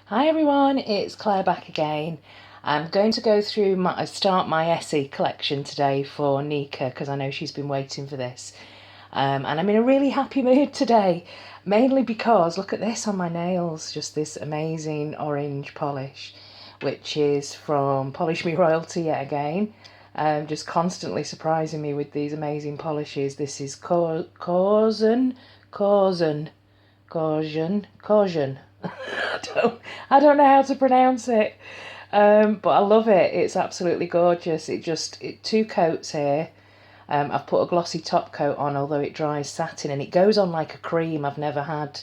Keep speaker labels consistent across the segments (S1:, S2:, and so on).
S1: Hi everyone, it's Claire back again. I'm going to go through start my Essie collection today for Nika because I know she's been waiting for this. And I'm in a really happy mood today, mainly because look at this on my nails, just this amazing orange polish, which is from Polish Me Royalty yet again. Just constantly surprising me with these amazing polishes. This is Caution. I don't know how to pronounce it, but I love it. It's absolutely gorgeous. Two coats here. I've put a glossy top coat on, although it dries satin, and it goes on like a cream. I've never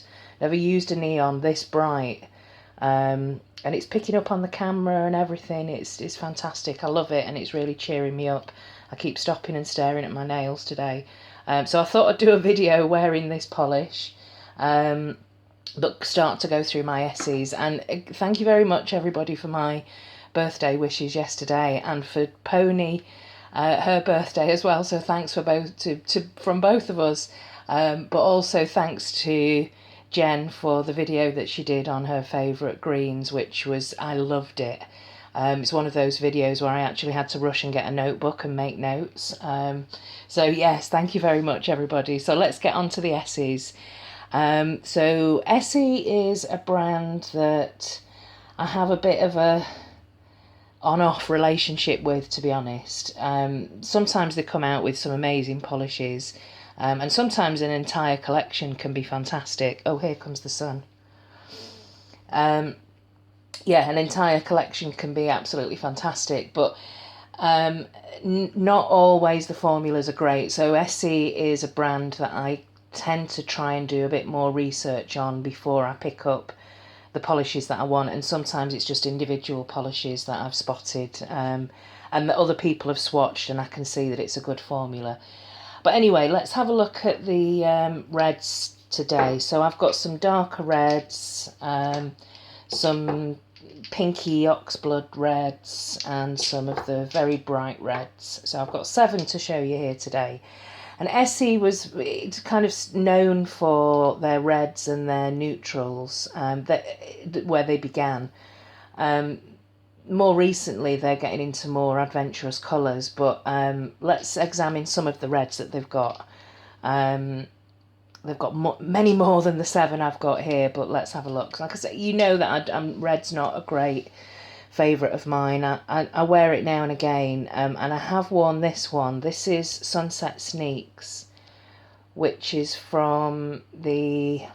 S1: used a neon this bright, and it's picking up on the camera and everything. It's fantastic. I love it, and it's really cheering me up. I keep stopping and staring at my nails today, so I thought I'd do a video wearing this polish. But start to go through my essays, and thank you very much everybody for my birthday wishes yesterday, and for Pony her birthday as well, so thanks for both from both of us, but also thanks to Jen for the video that she did on her favourite greens, which was, I loved it. It's one of those videos where I actually had to rush and get a notebook and make notes. So yes, thank you very much everybody. So let's get on to the essays. So Essie is a brand that I have a bit of a on-off relationship with, to be honest. Sometimes they come out with some amazing polishes, and sometimes an entire collection can be fantastic. Oh, here comes the sun. Yeah, an entire collection can be absolutely fantastic, but not always the formulas are great. So Essie is a brand that I tend to try and do a bit more research on before I pick up the polishes that I want, and sometimes it's just individual polishes that I've spotted and that other people have swatched, and I can see that it's a good formula. But anyway, let's have a look at the reds today. So I've got some darker reds, some pinky oxblood reds, and some of the very bright reds. So I've got 7 to show you here today. And Essie was kind of known for their reds and their neutrals, where they began. More recently, they're getting into more adventurous colours, but let's examine some of the reds that they've got. They've got many more than the 7 I've got here, but let's have a look. Like I said, you know that red's not a great favourite of mine. I wear it now and again, and I have worn this one. This is Sunset Sneaks, which is from the...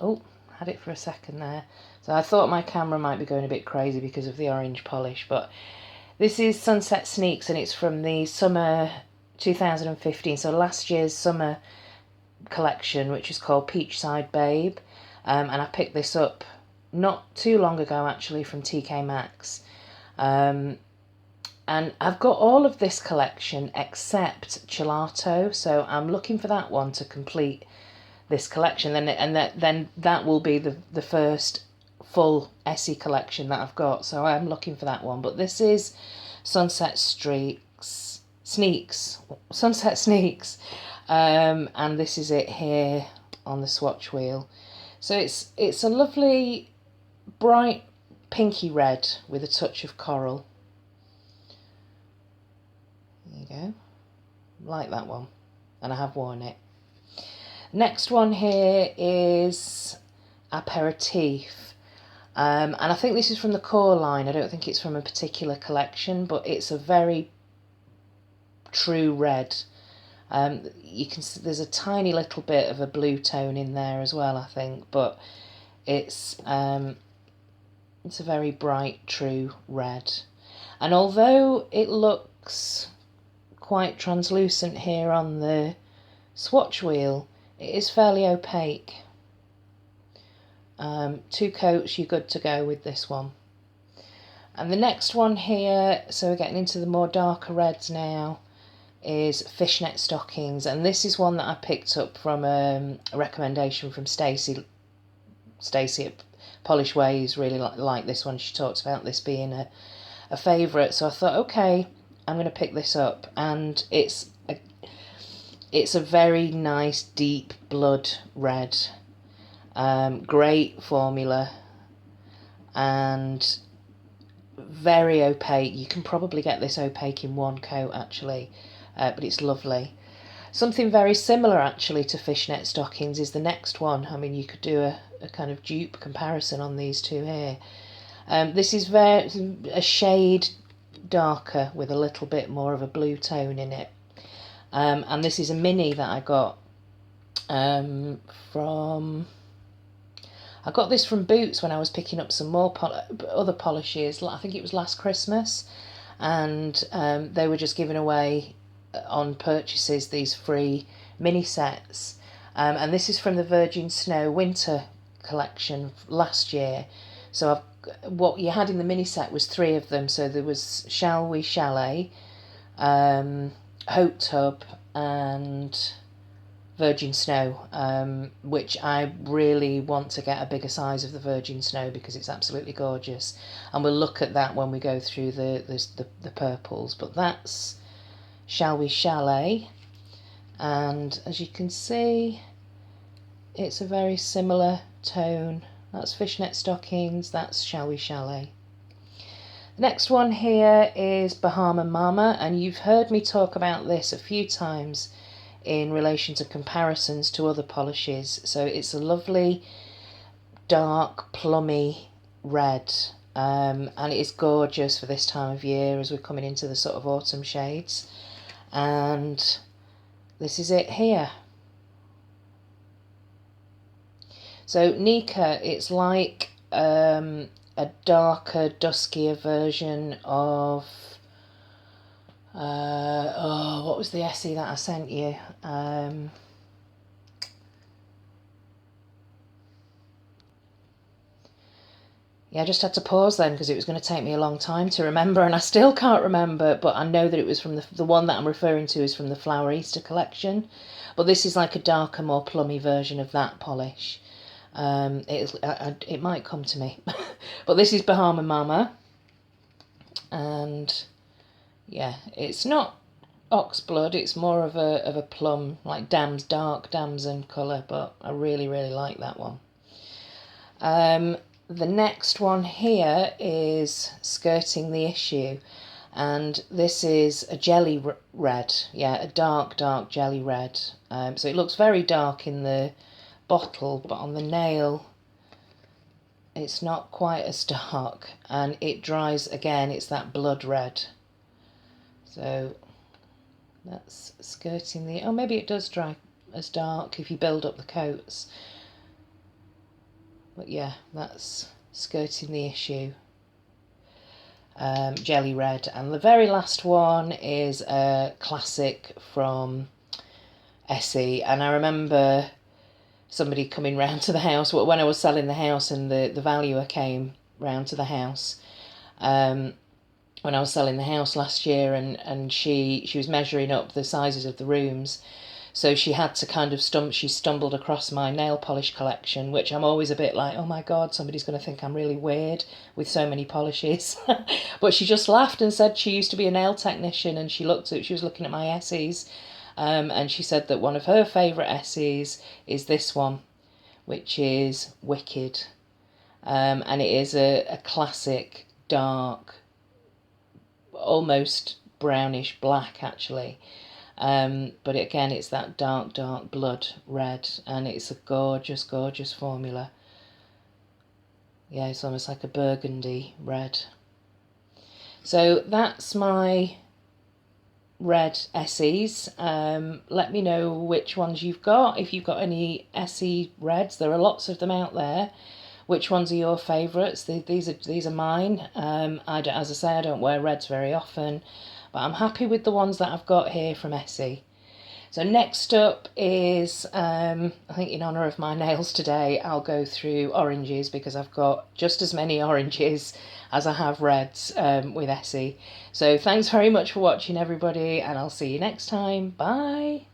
S1: Oh, had it for a second there. So I thought my camera might be going a bit crazy because of the orange polish, but this is Sunset Sneaks, and it's from the summer 2015, so last year's summer collection, which is called Peachside Babe, and I picked this up not too long ago actually from TK Maxx, and I've got all of this collection except Gelato, so I'm looking for that one to complete this collection, then that will be the first full Essie collection that I've got, so I'm looking for that one. But this is Sunset Sneaks, and this is it here on the swatch wheel. So it's a lovely bright pinky red with a touch of coral. There you go, like that one, and I have worn it. Next one here is Aperitif, and I think this is from the core line. I don't think it's from a particular collection, but it's a very true red. You can see there's a tiny little bit of a blue tone in there as well, I think, but it's a very bright, true red. And although it looks quite translucent here on the swatch wheel, it is fairly opaque. 2 coats, you're good to go with this one. And the next one here, so we're getting into the more darker reds now, is Fishnet Stockings, and this is one that I picked up from a recommendation from Stacey. Stacey at Polish Ways really like this one. She talks about this being a favourite, so I thought, okay, I'm going to pick this up, and it's a very nice deep blood red, great formula, and very opaque. You can probably get this opaque in one coat actually, but it's lovely. Something very similar actually to Fishnet Stockings is the next one. I mean, you could do a kind of dupe comparison on these two here. This is a shade darker with a little bit more of a blue tone in it. And this is a mini that I got from... I got this from Boots when I was picking up some more other polishes. I think it was last Christmas. And they were just giving away on purchases these free mini sets. And this is from the Virgin Snow Winter collection last year. So what you had in the mini set was 3 of them. So there was We Chalet, Hope Tub and Virgin Snow, which I really want to get a bigger size of the Virgin Snow because it's absolutely gorgeous. And we'll look at that when we go through the purples. But that's We Chalet. And as you can see, it's a very similar tone. That's Fishnet Stockings, that's We Chalet. The next one here is Bahama Mama, and you've heard me talk about this a few times in relation to comparisons to other polishes. So it's a lovely dark plummy red, and it is gorgeous for this time of year as we're coming into the sort of autumn shades. And this is it here. So Nika, it's like a darker, duskier version of what was the Essie that I sent you? Yeah, I just had to pause then because it was going to take me a long time to remember, and I still can't remember, but I know that it was from the one that I'm referring to is from the Flower Easter collection. But this is like a darker, more plummy version of that polish. It might come to me. But this is Bahama Mama. And yeah, it's not oxblood, it's more of a plum, like dark damson colour, but I really, really like that one. The next one here is Skirting the Issue, and this is a jelly red, yeah, a dark jelly red. So it looks very dark in the bottle, but on the nail it's not quite as dark, and it dries again, it's that blood red. So that's Skirting the... oh, maybe it does dry as dark if you build up the coats. But yeah, that's Skirting the Issue, jelly red. And the very last one is a classic from Essie, and I remember somebody coming round to the house when I was selling the house, and the valuer came round to the house when I was selling the house last year, and she was measuring up the sizes of the rooms. So she had to kind of she stumbled across my nail polish collection, which I'm always a bit like, oh my God, somebody's going to think I'm really weird with so many polishes. But she just laughed and said she used to be a nail technician, and she was looking at my Essies, and she said that one of her favourite Essies is this one, which is Wicked. And it is a classic, dark, almost brownish black actually. But again, it's that dark blood red, and it's a gorgeous formula. Yeah, it's almost like a burgundy red. So that's my red Essies. Let me know which ones you've got. If you've got any Essie reds, there are lots of them out there. Which ones are your favourites? These are mine. As I say, I don't wear reds very often, but I'm happy with the ones that I've got here from Essie. So next up is, I think in honour of my nails today, I'll go through oranges because I've got just as many oranges as I have reds with Essie. So thanks very much for watching, everybody, and I'll see you next time. Bye!